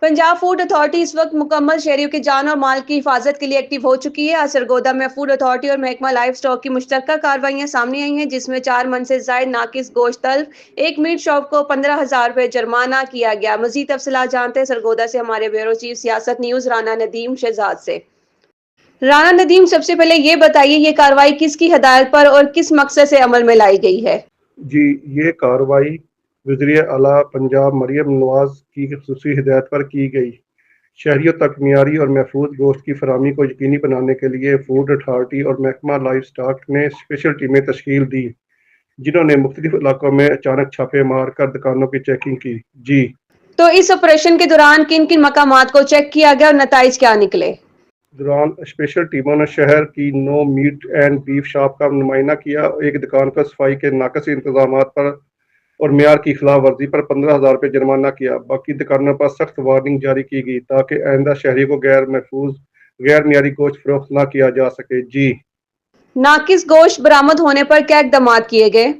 Punjab food authority इस वक्त मुकम्मल शहरियों की जान और माल की हिफाजत के लिए एक्टिव हो चुकी है। आज सरगोदा में फूड अथॉरिटी और महकमा लाइफ स्टॉक की मुश्तरका कार्रवाइयां सामने आई हैं, जिसमें 4 मन से जायद नाकिस गोश्त तल्फ, एक मीट शॉप को 15,000 रुपए जुर्माना किया गया। मजीद तफसीलात जानते हैं सरगोदा से हमारे ब्यूरो चीफ सियासत न्यूज राना नदीम शहजाद से। राना नदीम, सबसे पहले ये बताइए, ये कार्रवाई किसकी हदायत पर और किस मकसद से अमल में लाई गई है? जी, ये कार्रवाई वज़ीर आला पंजाब मरियम नवाज की ख़ुसूसी हिदायत पर की गई। शहरियों तक मियारी और महफूज गोश्त की फराहमी को यकीनी बनाने के लिए फूड अथॉरिटी और महकमा लाइफ स्टॉक ने स्पेशल टीमें तश्कील दी, जिन्होंने मुख्तलिफ इलाकों में अचानक छापे मार कर दुकानों की चेकिंग की। जी, तो इस ऑपरेशन के दौरान किन किन मकामात को चेक किया गया और नताइज क्या निकले? दौरान स्पेशल टीमों ने शहर की 9 मीट एंड बीफ शॉप का नुमाइना किया। एक दुकान पर सफाई के नाकस इंतजाम पर और मेयार की खिलाफ वर्जी पर 15,000 रुपये जुर्माना किया। बाकी दुकानों पर सख्त वार्निंग जारी की गई ताकि आइंदा शहरी को गैर महफूज गैर मियारी गोश्त फरोख्त न किया जा सके। जी, नाकिस गोश्त बरामद होने पर क्या इकदाम किए गए?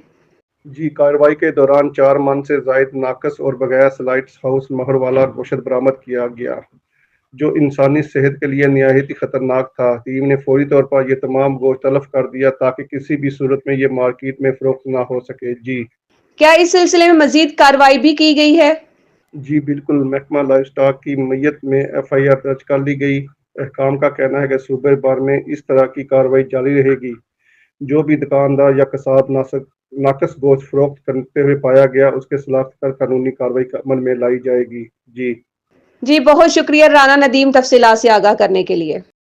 जी, कार्रवाई के दौरान 4 मन से जायद नाकस और बगैर स्लाइड्स हाउस महर वाला गोश्त बरामद किया गया, जो इंसानी सेहत के लिए निहायत ही खतरनाक था। टीम ने फौरी तौर पर यह तमाम गोश्त तलब कर दिया ताकि किसी भी सूरत में ये मार्केट में फरोख्त ना हो सके। जी, क्या इस सिलसिले में मजीद कार्रवाई भी की गई है? जी बिल्कुल, महकमा लाइफ स्टॉक की मैयत में FIR दर्ज कर ली गई। अहकाम का कहना है कि सूबे भर में इस तरह की कार्रवाई जारी रहेगी। जो भी दुकानदार या कसाब नाकस गोश्त फरोख्त करते हुए पाया गया, उसके खिलाफ कानूनी कार्रवाई अमल में लाई जाएगी। जी, जी, बहुत शुक्रिया राना नदीम तफसीलात से आगाह करने के लिए।